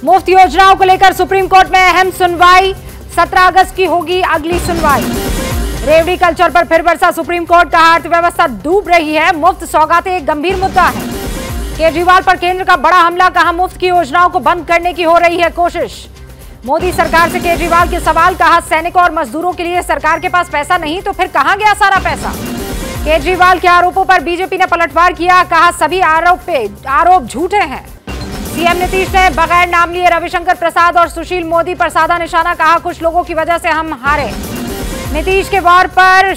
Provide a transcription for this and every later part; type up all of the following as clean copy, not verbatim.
मुफ्त योजनाओं को लेकर सुप्रीम कोर्ट में अहम सुनवाई, 17 अगस्त की होगी अगली सुनवाई। रेवड़ी कल्चर पर फिर बरसा सुप्रीम कोर्ट, कहा अर्थव्यवस्था डूब रही है, मुफ्त सौगातें एक गंभीर मुद्दा है। केजरीवाल पर केंद्र का बड़ा हमला, कहा मुफ्त की योजनाओं को बंद करने की हो रही है कोशिश। मोदी सरकार से केजरीवाल के सवाल, कहा सैनिकों और मजदूरों के लिए सरकार के पास पैसा नहीं तो फिर कहां गया सारा पैसा। केजरीवाल के आरोपों पर बीजेपी ने पलटवार किया, कहा सभी आरोप झूठे हैं। सीएम नीतीश ने बगैर नाम लिए रविशंकर प्रसाद और सुशील मोदी पर साधा निशाना, कहा कुछ लोगों की वजह से हम हारे। नीतीश के वार पर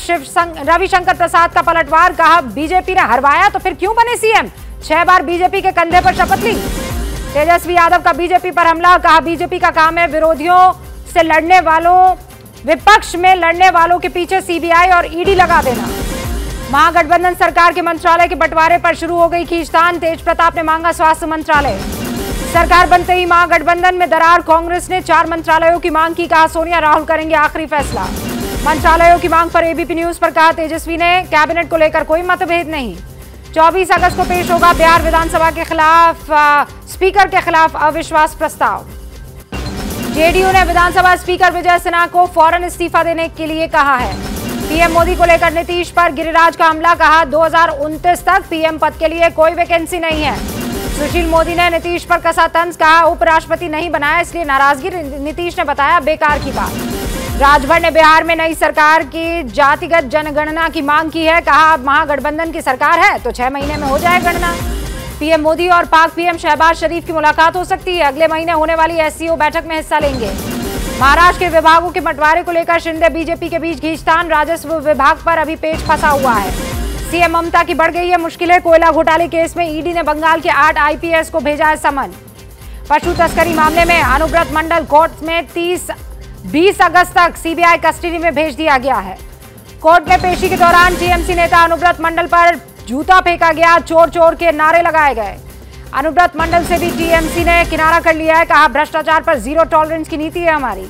रविशंकर प्रसाद का पलटवार, कहा बीजेपी ने हरवाया तो फिर क्यों बने सीएम, 6 बार बीजेपी के कंधे पर शपथ ली। तेजस्वी यादव का बीजेपी पर हमला, कहा बीजेपी का काम है विरोधियों से लड़ने वालों, विपक्ष में लड़ने वालों के पीछे सीबीआई और ईडी लगा देना। महागठबंधन सरकार के मंत्रालय के बंटवारे पर शुरू हो गई खींचतान, तेज प्रताप ने मांगा स्वास्थ्य मंत्रालय। सरकार बनते ही महागठबंधन में दरार, कांग्रेस ने 4 मंत्रालयों की मांग की, कहा सोनिया राहुल करेंगे आखिरी फैसला। मंत्रालयों की मांग पर एबीपी न्यूज पर कहा तेजस्वी ने कैबिनेट को लेकर कोई मतभेद नहीं। 24 अगस्त को पेश होगा बिहार विधानसभा के खिलाफ स्पीकर के खिलाफ अविश्वास प्रस्ताव। जेडीयू ने विधानसभा स्पीकर विजय सिन्हा को फौरन इस्तीफा देने के लिए कहा है। पीएम मोदी को लेकर नीतीश पर गिरिराज का हमला, कहा 2029 तक पीएम पद के लिए कोई वैकेंसी नहीं है। सुशील मोदी ने नीतीश पर कसा तंज, कहा उपराष्ट्रपति नहीं बनाया इसलिए नाराजगी, नीतीश ने बताया बेकार की बात। राजभर ने बिहार में नई सरकार की जातिगत जनगणना की मांग की है, कहा महागठबंधन की सरकार है तो 6 महीने में हो जाए गणना। पीएम मोदी और पाक पीएम शहबाज शरीफ की मुलाकात हो सकती है, अगले महीने होने वाली एससीओ बैठक में हिस्सा लेंगे। महाराष्ट्र के विभागों के बंटवारे को लेकर शिंदे बीजेपी के बीच खींचतान, राजस्व विभाग पर अभी पेच फंसा हुआ है। सीएम ममता की बढ़ गई है मुश्किलें, कोयला घोटाले केस में ईडी ने बंगाल के 8 आईपीएस को भेजा है समन। पशु तस्करी मामले में अनुव्रत मंडल कोर्ट में 20 अगस्त तक सीबीआई कस्टडी में भेज दिया गया है। कोर्ट में पेशी के दौरान टीएमसी नेता अनुव्रत मंडल पर जूता फेंका गया, चोर चोर के नारे लगाए गए। अनुव्रत मंडल से भी टीएमसी ने किनारा कर लिया है, कहा भ्रष्टाचार पर जीरो टॉलरेंस की नीति है हमारी।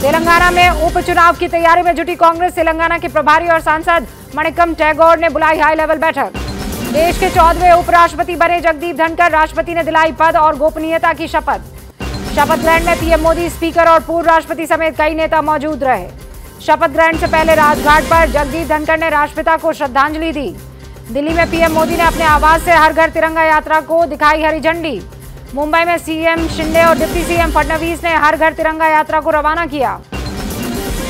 तेलंगाना में उपचुनाव की तैयारी में जुटी कांग्रेस, तेलंगाना के प्रभारी और सांसद मणिकम टैगोर ने बुलाई हाई लेवल बैठक। देश के 14वें उपराष्ट्रपति बने जगदीप धनखड़, राष्ट्रपति ने दिलाई पद और गोपनीयता की शपथ। शपथ ग्रहण में पीएम मोदी, स्पीकर और पूर्व राष्ट्रपति समेत कई नेता मौजूद रहे। शपथ ग्रहण से पहले राजघाट पर जगदीप धनखड़ ने राष्ट्रपिता को श्रद्धांजलि दी। दिल्ली में पीएम मोदी ने अपने आवास से हर घर तिरंगा यात्रा को दिखाई हरी झंडी। मुंबई में सीएम शिंदे और डिप्टी सीएम फडणवीस ने हर घर तिरंगा यात्रा को रवाना किया।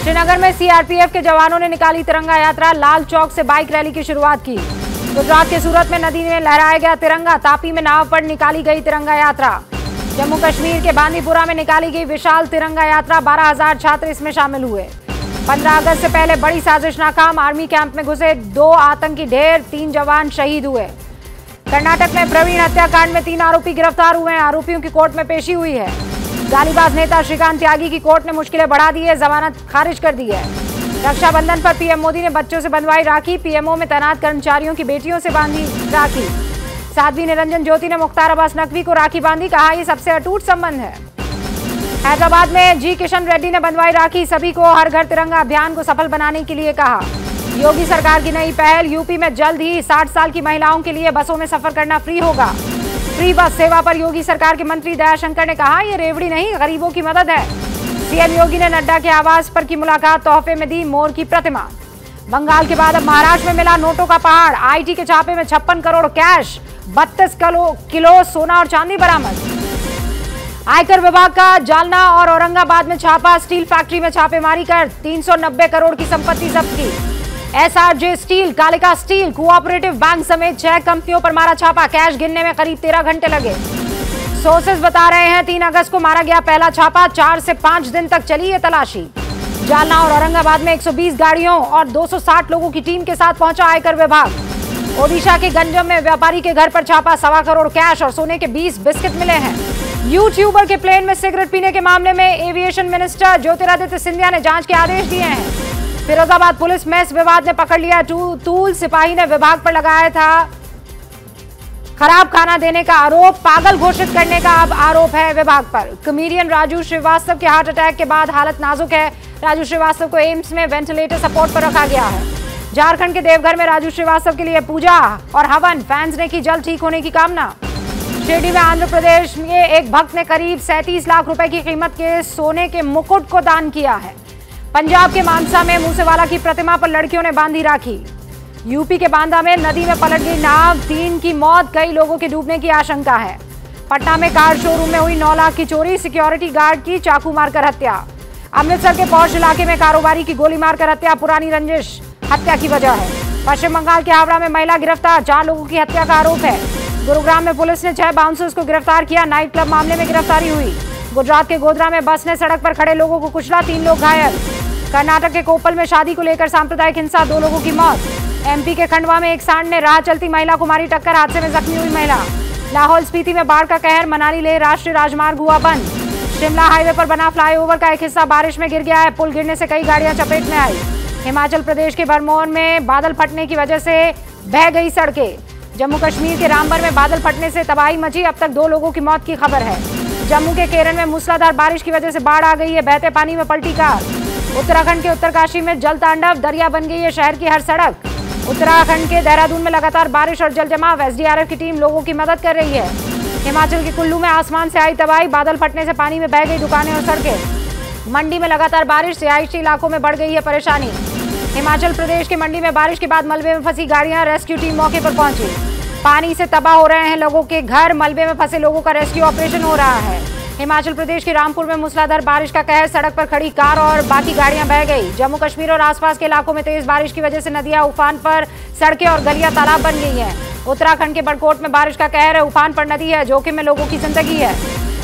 श्रीनगर में सीआरपीएफ के जवानों ने निकाली तिरंगा यात्रा, लाल चौक से बाइक रैली की शुरुआत की। गुजरात के सूरत में नदी में लहराया गया तिरंगा, तापी में नाव पर निकाली गई तिरंगा यात्रा। जम्मू कश्मीर के बांदीपुरा में निकाली गई विशाल तिरंगा यात्रा, 12,000 छात्र इसमें शामिल हुए। 15 अगस्त से पहले बड़ी साजिश नाकाम, आर्मी कैंप में घुसे 2 आतंकी ढेर, 3 जवान शहीद हुए। कर्नाटक में प्रवीण हत्याकांड में 3 आरोपी गिरफ्तार हुए हैं, आरोपियों की कोर्ट में पेशी हुई है। गालीबाज नेता श्रीकांत त्यागी की कोर्ट ने मुश्किलें बढ़ा दी है, जमानत खारिज कर दी है। रक्षाबंधन पर पीएम मोदी ने बच्चों से बंधवाई राखी, पीएमओ में तैनात कर्मचारियों की बेटियों से बांधी राखी। साध्वी निरंजन ज्योति ने मुख्तार अब्बास नकवी को राखी बांधी, कहा ये सबसे अटूट संबंध है। हैदराबाद में जी किशन रेड्डी ने बंधवाई राखी, सभी को हर घर तिरंगा अभियान को सफल बनाने के लिए कहा। योगी सरकार की नई पहल, यूपी में जल्द ही 60 साल की महिलाओं के लिए बसों में सफर करना फ्री होगा। फ्री बस सेवा पर योगी सरकार के मंत्री दयाशंकर ने कहा ये रेवड़ी नहीं गरीबों की मदद है। सीएम योगी ने नड्डा के आवास पर की मुलाकात, तोहफे में दी मोर की प्रतिमा। बंगाल के बाद अब महाराष्ट्र में मिला नोटों का पहाड़, आईटी के छापे में 56 करोड़ कैश, 32 किलो सोना और चांदी बरामद। आयकर विभाग का जालना और औरंगाबाद में छापा, स्टील फैक्ट्री में छापेमारी कर 390 करोड़ की संपत्ति जब्त की। SRJ steel, Kalika steel, cooperative bank समेत 6 कंपनियों पर मारा छापा, कैश गिनने में करीब 13 घंटे लगे। सोर्सेज बता रहे हैं 3 अगस्त को मारा गया पहला छापा, 4 से 5 दिन तक चली ये तलाशी। जालना और औरंगाबाद में 120 गाड़ियों और 260 लोगों की टीम के साथ पहुंचा आयकर विभाग। ओडिशा के गंजम में व्यापारी के घर पर छापा, 1.25 करोड़ कैश और सोने के 20 बिस्किट मिले हैं। यूट्यूबर के प्लेन में सिगरेट पीने के मामले में एविएशन मिनिस्टर ज्योतिरादित्य सिंधिया ने जांच के आदेश दिए हैं। फिरोजाबाद पुलिस मेस विवाद ने पकड़ लिया तूल, सिपाही ने विभाग पर लगाया था खराब खाना देने का आरोप, पागल घोषित करने का अब आरोप है विभाग पर। कॉमेडियन राजू श्रीवास्तव के हार्ट अटैक के बाद हालत नाजुक है। राजू श्रीवास्तव को एम्स में वेंटिलेटर सपोर्ट पर रखा गया है। झारखंड के देवघर में राजू श्रीवास्तव के लिए पूजा और हवन, फैंस ने की जल्द ठीक होने की कामना। शिरडी में आंध्र प्रदेश में एक भक्त ने करीब 37 लाख रुपए की कीमत के सोने के मुकुट को दान किया है। पंजाब के मानसा में मूसेवाला की प्रतिमा पर लड़कियों ने बांधी राखी। यूपी के बांदा में नदी में पलट गई नाव, 3 की मौत, कई लोगों के डूबने की आशंका है। पटना में कार शोरूम में हुई 9 लाख की चोरी, सिक्योरिटी गार्ड की चाकू मारकर हत्या। अमृतसर के पौष इलाके में कारोबारी की गोली मारकर हत्या, पुरानी रंजिश हत्या की वजह है। पश्चिम बंगाल के हावड़ा में महिला गिरफ्तार, 4 लोगों की हत्या का आरोप है। गुरुग्राम में पुलिस ने 6 बाउंसर्स को गिरफ्तार किया, नाइट क्लब मामले में गिरफ्तारी हुई। गुजरात के गोधरा में बस ने सड़क पर खड़े लोगों को कुचला, 3 लोग घायल। कर्नाटक के कोप्पल में शादी को लेकर सांप्रदायिक हिंसा, 2 लोगों की मौत। एमपी के खंडवा में एक सांड ने राह चलती महिला को मारी टक्कर, हादसे में जख्मी हुई महिला। लाहौल स्पीति में बाढ़ का कहर, मनाली लेह राष्ट्रीय राजमार्ग हुआ बंद। शिमला हाईवे पर बना फ्लाईओवर का एक हिस्सा बारिश में गिर गया है, पुल गिरने से कई गाड़ियां चपेट में आई। हिमाचल प्रदेश के भरमौर में बादल फटने की वजह से बह गई सड़कें। जम्मू कश्मीर के रामबन में बादल फटने से तबाही मची, अब तक 2 लोगों की मौत की खबर है। जम्मू के केरन में मूसलाधार बारिश की वजह से बाढ़ आ गई है, बहते पानी में पलटी कार। उत्तराखंड के उत्तरकाशी में जल तांडव, दरिया बन गई है शहर की हर सड़क। उत्तराखंड के देहरादून में लगातार बारिश और जल जमाव, एसडीआरएफ की टीम लोगों की मदद कर रही है। हिमाचल के कुल्लू में आसमान से आई तबाही, बादल फटने से पानी में बह गई दुकानें और सड़कें। मंडी में लगातार बारिश, रिहायशी इलाकों में बढ़ गई है परेशानी। हिमाचल प्रदेश के मंडी में बारिश के बाद मलबे में फंसी गाड़ियां, रेस्क्यू टीम मौके पर पहुंची। पानी से तबाह हो रहे हैं लोगों के घर, मलबे में फंसे लोगों का रेस्क्यू ऑपरेशन हो रहा है। हिमाचल प्रदेश के रामपुर में मूसलाधार बारिश का कहर, सड़क पर खड़ी कार और बाकी गाड़ियां बह गई। जम्मू कश्मीर और आसपास के इलाकों में तेज बारिश की वजह से नदियां उफान पर, सड़कें और गलियां तालाब बन गई हैं। उत्तराखंड के बड़कोट में बारिश का कहर है, उफान पर नदी है, जोखिम में लोगों की जिंदगी है।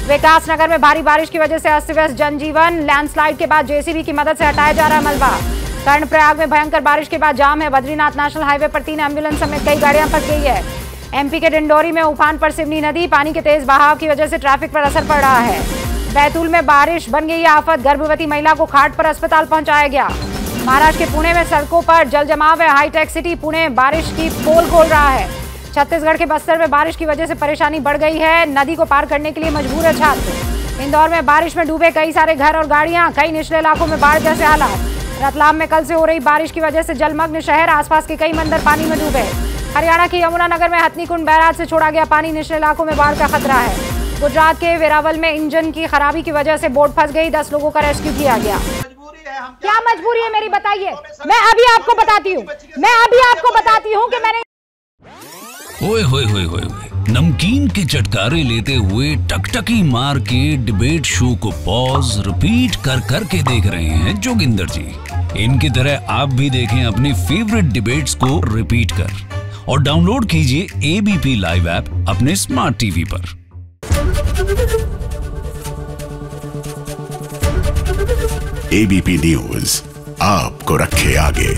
विकास नगर में भारी बारिश की वजह से अस्त व्यस्त जनजीवन, लैंडस्लाइड के बाद जेसीबी की मदद से हटाया जा रहा है मलबा। कर्णप्रयाग में भयंकर बारिश के बाद जाम है, बद्रीनाथ नेशनल हाईवे पर 3 एम्बुलेंस समेत कई गाड़ियां फंस गई है। एमपी के डिंडोरी में उफान पर सिवनी नदी, पानी के तेज बहाव की वजह से ट्रैफिक पर असर पड़ रहा है। बैतूल में बारिश बन गई आफत, गर्भवती महिला को खाट पर अस्पताल पहुंचाया गया। महाराष्ट्र के पुणे में सड़कों पर जल जमाव है, हाईटेक सिटी पुणे बारिश की पोल खोल रहा है। छत्तीसगढ़ के बस्तर में बारिश की वजह से परेशानी बढ़ गई है, नदी को पार करने के लिए मजबूर है छात्र। इंदौर में बारिश में डूबे कई सारे घर और गाड़ियां, कई निचले इलाकों में बाढ़ जैसे हालात। रतलाम में कल से हो रही बारिश की वजह से जलमग्न शहर, आसपास के कई मंदिर पानी में डूबे। हरियाणा के यमुनानगर में हथनीकुंड बैराज से छोड़ा गया पानी, निचले इलाकों में बाढ़ का खतरा है। गुजरात के वेरावल में इंजन की खराबी की वजह से बोट फंस गई, 10 लोगों का रेस्क्यू किया गया। क्या मजबूरी है मेरी, बताइए। मैं अभी आपको बताती हूँ कि मैंने ओए होए होए होए नमकीन के चटकारे लेते हुए टकटकी मार के डिबेट शो को पॉज रिपीट कर करके देख रहे हैं जोगिंदर जी। इनकी तरह आप भी देखें अपने फेवरेट डिबेट्स को रिपीट कर और डाउनलोड कीजिए एबीपी लाइव ऐप अपने स्मार्ट टीवी पर। एबीपी न्यूज आपको रखे आगे।